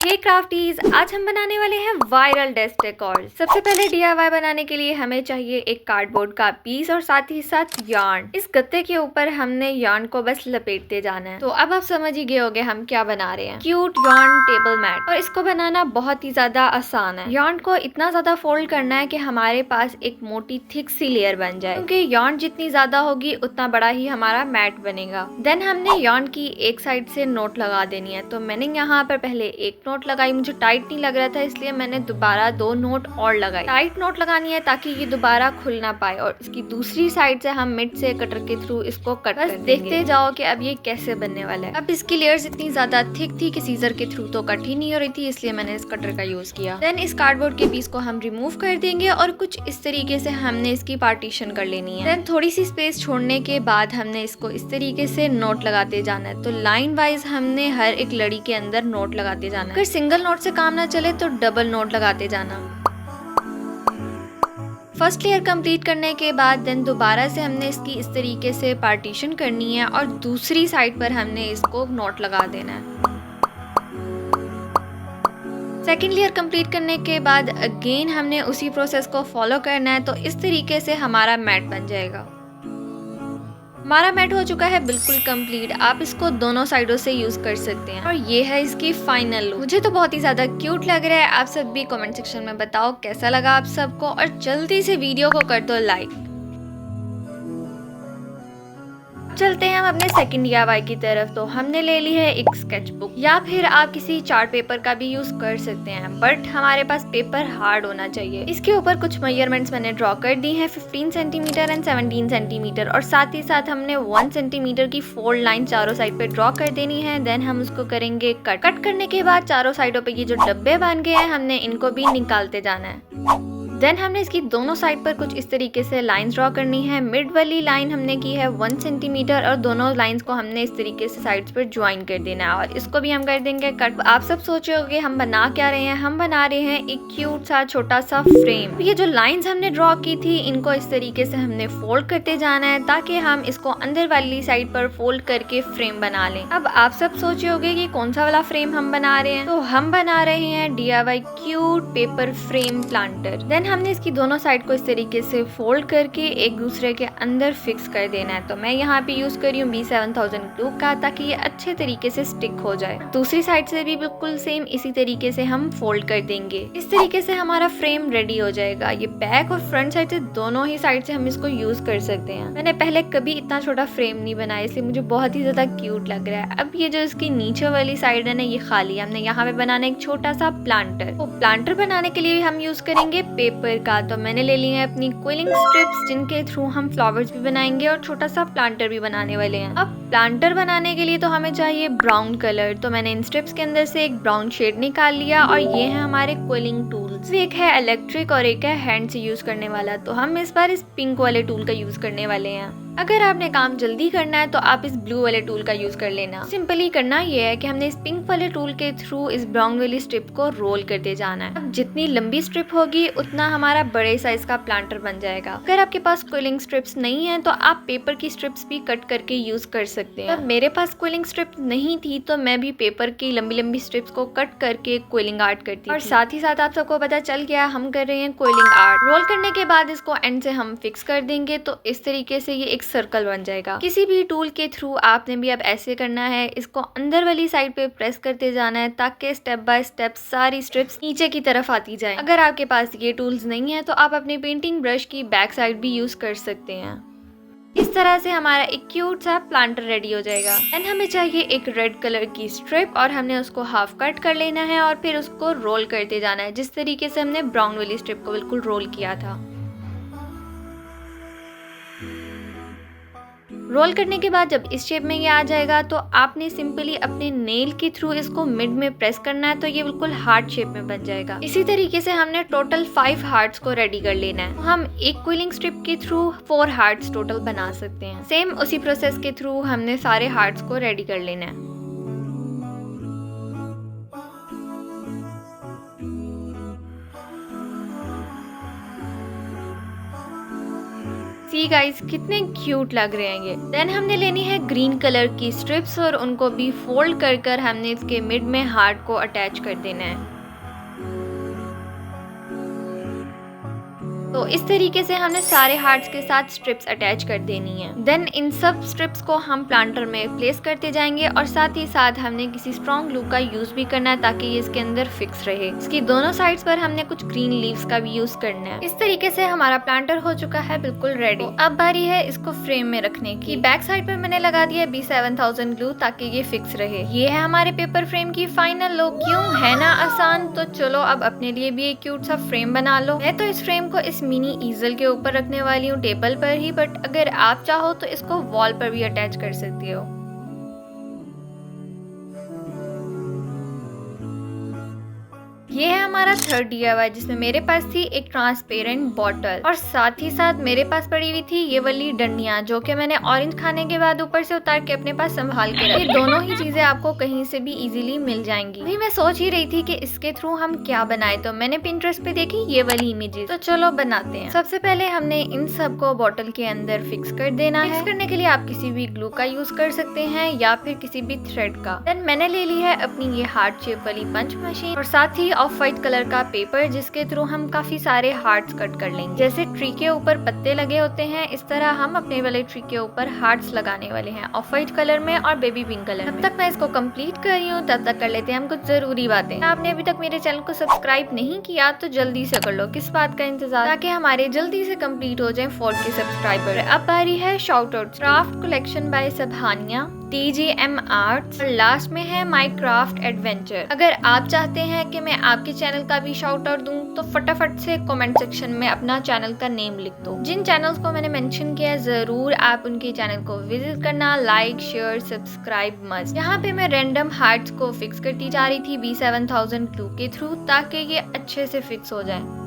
हे क्राफ्टीज, आज हम बनाने वाले हैं वायरल डेस्क डेकोर। सबसे पहले डीआईवाई बनाने के लिए हमें चाहिए एक कार्डबोर्ड का पीस और साथ ही साथ यार्न। इस गत्ते के ऊपर हमने यार्न को बस लपेटते जाना है। तो अब आप समझ ही गए होंगे हम क्या बना रहे हैं, क्यूट यार्न टेबल मैट। और इसको बनाना बहुत ही ज्यादा आसान है। यार्न को इतना ज्यादा फोल्ड करना है कि हमारे पास एक मोटी थिक सी लेयर बन जाए, क्योंकि यार्न जितनी ज्यादा होगी उतना बड़ा ही हमारा मैट बनेगा। देन हमने यार्न की एक साइड से नोट लगा देनी है। तो मैंने यहाँ पर पहले एक नोट लगाई, मुझे टाइट नहीं लग रहा था इसलिए मैंने दोबारा 2 नोट और लगाई। टाइट नोट लगानी है ताकि ये दोबारा खुल ना पाए। और इसकी दूसरी साइड से हम मिड से कटर के थ्रू इसको कट कर देंगे। देखते जाओ कि अब ये कैसे बनने वाला है। अब इसकी लेयर्स इतनी ज्यादा थिक थी कि सीजर के थ्रू तो कट ही नहीं हो रही थी, इसलिए मैंने इस कटर का यूज किया। देन इस कार्डबोर्ड के पीस को हम रिमूव कर देंगे और कुछ इस तरीके से हमने इसकी पार्टीशन कर लेनी है। देन थोड़ी सी स्पेस छोड़ने के बाद हमने इसको इस तरीके से नोट लगाते जाना है। तो लाइन वाइज हमने हर एक लड़ी के अंदर नोट लगाते जाना है। अगर सिंगल नोट से काम ना चले तो डबल नोट लगाते जाना। फर्स्ट लेयर कंप्लीट करने के बाद देन दोबारा से हमने इसकी इस तरीके से पार्टीशन करनी है और दूसरी साइड पर हमने इसको नोट लगा देना है। सेकेंड लेयर कंप्लीट करने के बाद अगेन हमने उसी प्रोसेस को फॉलो करना है। तो इस तरीके से हमारा मैट बन जाएगा। हमारा मैट हो चुका है बिल्कुल कंप्लीट। आप इसको दोनों साइडों से यूज कर सकते हैं और ये है इसकी फाइनल लुक। मुझे तो बहुत ही ज्यादा क्यूट लग रहा है। आप सब भी कमेंट सेक्शन में बताओ कैसा लगा आप सबको, और जल्दी से वीडियो को कर दो लाइक। चलते हैं हम अपने सेकंड डीआईवाई की तरफ। तो हमने ले ली है एक स्केच बुक, या फिर आप किसी चार्ट पेपर का भी यूज कर सकते हैं, बट हमारे पास पेपर हार्ड होना चाहिए। इसके ऊपर कुछ मेजरमेंट्स मैंने ड्रॉ कर दी हैं, 15 सेंटीमीटर एंड 17 सेंटीमीटर। और साथ ही साथ हमने 1 सेंटीमीटर की फोल्ड लाइन चारों साइड पे ड्रॉ कर देनी है। देन हम उसको करेंगे कट करने के बाद चारों साइडों पे ये जो डब्बे बन गए हैं हमने इनको भी निकालते जाना है। देन हमने इसकी दोनों साइड पर कुछ इस तरीके से लाइंस ड्रॉ करनी है। मिड वाली लाइन हमने की है 1 सेंटीमीटर और दोनों लाइंस को हमने इस तरीके से साइड्स पर ज्वाइन कर देना है और इसको भी हम कर देंगे कट। आप सब सोच रहे होंगे हम बना क्या रहे हैं। हम बना रहे हैं एक क्यूट सा छोटा सा फ्रेम। ये जो लाइंस हमने ड्रॉ की थी इनको इस तरीके से हमने फोल्ड करते जाना है ताकि हम इसको अंदर वाली साइड पर फोल्ड करके फ्रेम बना लें। अब आप सब सोच रहे होंगे कि कौन सा वाला फ्रेम हम बना रहे हैं। तो हम बना रहे हैं DIY cute paper frame planter. Then हमने इसकी दोनों साइड को इस तरीके से फोल्ड करके एक दूसरे के अंदर फिक्स कर देना है। तो मैं यहाँ पे यूज कर रही हूँ B7000 ग्लू का, ताकि ये अच्छे तरीके से स्टिक हो जाए। दूसरी साइड से भी बिल्कुल सेम इसी तरीके से हम फोल्ड कर देंगे। इस तरीके से हमारा फ्रेम रेडी हो जाएगा। ये बैक और फ्रंट साइड से दोनों ही साइड से हम इसको यूज कर सकते हैं। मैंने पहले कभी इतना छोटा फ्रेम नहीं बनाया, इसलिए मुझे बहुत ही ज्यादा क्यूट लग रहा है। अब ये जो इसकी नीचे वाली साइड है ना, ये खाली है। हमने यहाँ पे बनाना एक छोटा सा प्लांटर। तो प्लांटर बनाने के लिए हम यूज करेंगे पेपर का। तो मैंने ले ली है अपनी क्विलिंग स्ट्रिप्स, जिनके थ्रू हम फ्लावर्स भी बनाएंगे और छोटा सा प्लांटर भी बनाने वाले हैं। अब प्लांटर बनाने के लिए तो हमें चाहिए ब्राउन कलर। तो मैंने इन स्ट्रिप्स के अंदर से एक ब्राउन शेड निकाल लिया और ये है हमारे क्विलिंग टूल्स। एक है इलेक्ट्रिक और एक है हैंड से यूज करने वाला। तो हम इस बार इस पिंक वाले टूल का यूज करने वाले हैं। अगर आपने काम जल्दी करना है तो आप इस ब्लू वाले टूल का यूज कर लेना। सिंपली करना ये है कि हमने इस पिंक वाले टूल के थ्रू इस ब्राउन वाली स्ट्रिप को रोल करते जाना है। अब जितनी लंबी स्ट्रिप होगी उतना हमारा बड़े साइज का प्लांटर बन जाएगा। अगर आपके पास क्विलिंग स्ट्रिप्स नहीं है तो आप पेपर की स्ट्रिप्स भी कट करके यूज कर सकते हैं। मेरे पास क्विलिंग स्ट्रिप नहीं थी तो मैं भी पेपर की लंबी लंबी स्ट्रिप्स को कट करके क्विलिंग आर्ट करती। और साथ ही साथ आप सबको पता चल गया हम कर रहे हैं क्विलिंग आर्ट। रोल करने के बाद इसको एंड से हम फिक्स कर देंगे। तो इस तरीके से ये एक सर्कल बन जाएगा। किसी भी टूल के थ्रू आपने भी अब ऐसे करना है, इसको अंदर वाली साइड पे प्रेस करते जाना है ताकि स्टेप बाय स्टेप सारी स्ट्रिप्स नीचे की तरफ आती जाए। अगर आपके पास ये टूल्स नहीं है तो आप अपने पेंटिंग ब्रश की बैक साइड भी यूज कर सकते हैं। इस तरह से हमारा एक क्यूट सा प्लांटर रेडी हो जाएगा। एंड हमें चाहिए एक रेड कलर की स्ट्रिप और हमने उसको हाफ कट कर लेना है और फिर उसको रोल करते जाना है, जिस तरीके से हमने ब्राउन वाली स्ट्रिप को बिल्कुल रोल किया था। रोल करने के बाद जब इस शेप में ये आ जाएगा तो आपने सिंपली अपने नेल के थ्रू इसको मिड में प्रेस करना है, तो ये बिल्कुल हार्ट शेप में बन जाएगा। इसी तरीके से हमने टोटल 5 हार्ट्स को रेडी कर लेना है। तो हम एक क्विलिंग स्ट्रिप के थ्रू 4 हार्ट्स टोटल बना सकते हैं। सेम उसी प्रोसेस के थ्रू हमने सारे हार्ट्स को रेडी कर लेना है। सी गाइस कितने क्यूट लग रहे हैं ये। देन हमने लेनी है ग्रीन कलर की स्ट्रिप्स और उनको भी फोल्ड कर कर हमने इसके मिड में हार्ट को अटैच कर देना है। तो इस तरीके से हमने सारे हार्ट्स के साथ स्ट्रिप्स अटैच कर देनी है। देन इन सब स्ट्रिप्स को हम प्लांटर में प्लेस करते जाएंगे और साथ ही साथ हमने किसी स्ट्रॉन्ग ग्लू का यूज भी करना है ताकि ये इसके अंदर फिक्स रहे। इसकी दोनों साइड्स पर हमने कुछ ग्रीन लीव्स का भी यूज करना है। इस तरीके से हमारा प्लांटर हो चुका है बिल्कुल रेडी। अब बारी है इसको फ्रेम में रखने की। बैक साइड पर मैंने लगा दिया B7000 ग्लू ताकि ये फिक्स रहे। ये है हमारे पेपर फ्रेम की फाइनल लुक। क्यों, है ना आसान? तो चलो अब अपने लिए भी एक क्यूट सा फ्रेम बना लो। मैं तो इस फ्रेम को इस मिनी ईजल के ऊपर रखने वाली हूँ, टेबल पर ही, बट अगर आप चाहो तो इसको वॉल पर भी अटैच कर सकती हो। ये है हमारा थर्ड DIY जिसमें मेरे पास थी एक ट्रांसपेरेंट बॉटल और साथ ही साथ मेरे पास पड़ी हुई थी ये वाली डंडियां जो कि मैंने ऑरेंज खाने के बाद ऊपर से उतार के अपने पास संभाल के रखी। दोनों ही चीजें आपको कहीं से भी इजीली मिल जाएंगी। वही मैं सोच ही रही थी कि इसके थ्रू हम क्या बनाए, तो मैंने पिंटरेस्ट पे देखी ये वाली इमेजेस, तो चलो बनाते हैं। सबसे पहले हमने इन सब को बॉटल के अंदर फिक्स कर देना है। फिक्स करने के लिए आप किसी भी ग्लू का यूज कर सकते हैं या फिर किसी भी थ्रेड का। देन मैंने ले ली है अपनी ये हार्ट शेप वाली पंच मशीन और साथ ही ऑफ व्हाइट कलर का पेपर जिसके थ्रू हम काफी सारे हार्ट्स कट कर लेंगे। जैसे ट्री के ऊपर पत्ते लगे होते हैं, इस तरह हम अपने वाले ट्री के ऊपर हार्ट्स लगाने वाले हैं ऑफ व्हाइट कलर में और बेबी पिंक कलर में। तब तक मैं इसको कंप्लीट कर रही हूँ, तब तक कर लेते हैं हम कुछ जरूरी बातें। आपने अभी तक मेरे चैनल को सब्सक्राइब नहीं किया तो जल्दी से कर लो। किस बात का इंतजार, ताकि हमारे जल्दी से कंप्लीट हो जाए 4K सब्सक्राइबर। अब बारी है shout out. Craft collection by Subhania, TGM arts और लास्ट में है माई क्राफ्ट एडवेंचर। अगर आप चाहते हैं कि मैं आपके चैनल का भी शाउट आउट दूं तो फटाफट से कमेंट सेक्शन में अपना चैनल का नेम लिख दो। जिन चैनल्स को मैंने मेंशन किया है जरूर आप उनके चैनल को विजिट करना, लाइक शेयर सब्सक्राइब मस्ट। यहाँ पे मैं रैंडम हार्ट्स को फिक्स करती जा रही थी B7000 ग्लू के थ्रू ताकि ये अच्छे से फिक्स हो जाए।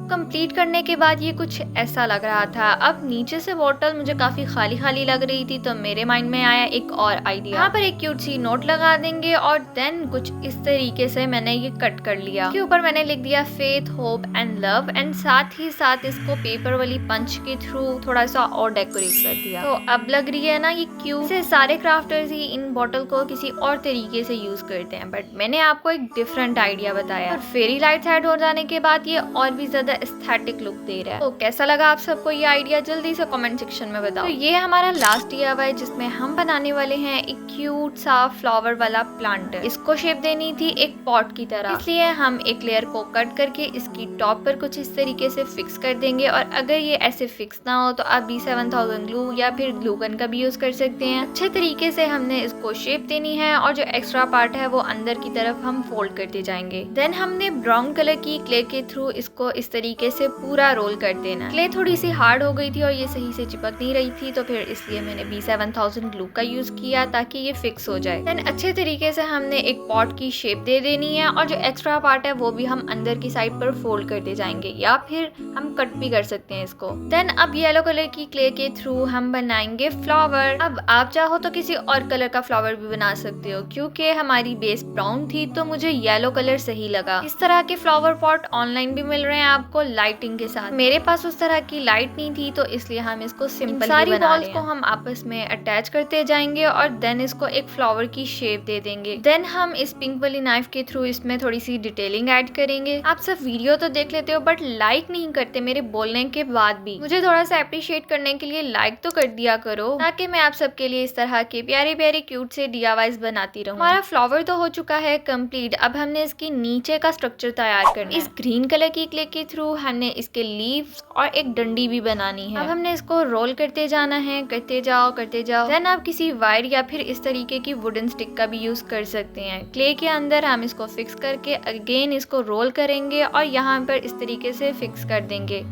कंप्लीट करने के बाद ये कुछ ऐसा लग रहा था। अब नीचे से बोतल मुझे काफी खाली खाली लग रही थी तो मेरे माइंड में आया एक और आइडिया। यहाँ पर एक क्यूट सी नोट लगा देंगे और देन कुछ इस तरीके से मैंने ये कट कर लिया। इसके ऊपर मैंने लिख दिया faith hope and love and साथ ही साथ इसको पेपर वाली पंच के थ्रू थोड़ा सा और डेकोरेट कर दिया। तो अब लग रही है ना ये क्यूट। से सारे क्राफ्टर्स ही इन बॉटल को किसी और तरीके से यूज करते हैं, बट मैंने आपको एक डिफरेंट आइडिया बताया और फेरी लाइट्स ऐड हो जाने के बाद ये और भी ज्यादा एस्थेटिक लुक दे रहा है। तो कैसा लगा आप सबको ये आइडिया, जल्दी से कमेंट सेक्शन में बताओ। तो ये हमारा लास्ट DIY जिसमें हम बनाने वाले हैं एक क्यूट सा फ्लावर वाला प्लांटर। इसको शेप देनी थी एक पॉट की तरह, इसलिए हम एक लेयर को कट करके इसकी टॉप पर कुछ इस तरीके से फिक्स कर देंगे। और अगर ये ऐसे फिक्स ना हो तो आप B7000 ग्लू या फिर ग्लू गन का भी यूज कर सकते हैं। अच्छे तरीके से हमने इसको शेप देनी है और जो एक्स्ट्रा पार्ट है वो अंदर की तरफ हम फोल्ड करते जाएंगे। देन हमने ब्राउन कलर की क्ले के थ्रू इसको इस तरीके से पूरा रोल कर देना। क्ले थोड़ी सी हार्ड हो गई थी और ये सही से चिपक नहीं रही थी तो फिर इसलिए मैंने B7000 ग्लू का यूज किया ताकि ये फिक्स हो जाए। देन अच्छे तरीके से हमने एक पॉट की शेप दे देनी है और जो एक्स्ट्रा पार्ट है वो भी हम अंदर की साइड पर फोल्ड करते जाएंगे या फिर हम कट भी कर सकते हैं इसको। देन अब येलो कलर की क्ले के थ्रू हम बनाएंगे फ्लावर। अब आप चाहो तो किसी और कलर का फ्लावर भी बना सकते हो, क्योंकि हमारी बेस ब्राउन थी तो मुझे येलो कलर सही लगा। इस तरह के फ्लावर पॉट ऑनलाइन भी मिल रहे हैं आपको लाइटिंग के साथ। मेरे पास उस तरह की लाइट नहीं थी तो इसलिए हम इसको सिंपल सारी बॉल्स को हम आपस में अटैच करते जाएंगे और देन इसको एक फ्लावर की शेप दे देंगे। देन हम इस पिंक वाली नाइफ के थ्रू इसमें थोड़ी सी डिटेलिंग ऐड करेंगे। आप सब वीडियो तो देख लेते हो बट लाइक नहीं करते मेरे बोलने के बाद भी। मुझे थोड़ा सा अप्रिशिएट करने के लिए लाइक तो कर दिया करो ताकि मैं आप सबके लिए इस तरह के प्यारे प्यारे क्यूट से DIYs बनाती रहूं। हमारा फ्लावर तो हो चुका है कंप्लीट। अब हमने इसकी नीचे का स्ट्रक्चर तैयार करना है। इस ग्रीन कलर की क्ले के थ्रू हमने इसके लीव्स और एक डंडी भी बनानी है। अब हमने इसको रोल करते जाना है, करते जाओ करते जाओ। देन आप किसी वायर या फिर इस तरीके की वुडन स्टिक का भी यूज कर सकते हैं। क्ले के अंदर हम इसको फिक्स करके अगेन इसको रोल करेंगे और यहाँ पर इस तरीके से फिक्स कर देंगे।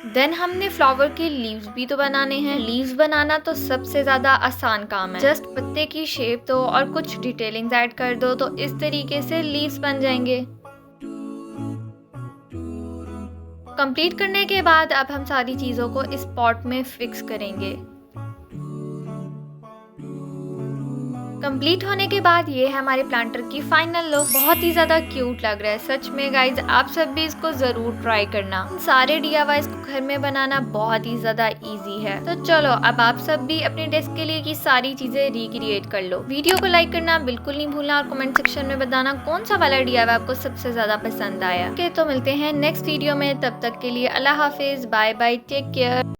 देन हमने फ्लावर के लीव्स भी तो बनाने हैं। लीव्स बनाना तो सबसे ज्यादा आसान काम है। जस्ट पत्ते की शेप दो और कुछ डिटेलिंग्स ऐड कर दो तो इस तरीके से लीव्स बन जाएंगे। कंप्लीट करने के बाद अब हम सारी चीजों को इस पॉट में फिक्स करेंगे। कंप्लीट होने के बाद ये है हमारे प्लांटर की फाइनल लुक। बहुत ही ज्यादा क्यूट लग रहा है सच में गाइज, आप सब भी इसको जरूर ट्राई करना। सारे DIYs को घर में बनाना बहुत ही ज्यादा इजी है। तो चलो अब आप सब भी अपने डेस्क के लिए की सारी चीजें रिक्रिएट कर लो। वीडियो को लाइक करना बिल्कुल नहीं भूलना और कमेंट सेक्शन में बताना कौन सा वाला DIY आपको सबसे ज्यादा पसंद आया। तो मिलते हैं नेक्स्ट वीडियो में, तब तक के लिए अल्लाह हाफिज, बाय बाय, टेक केयर।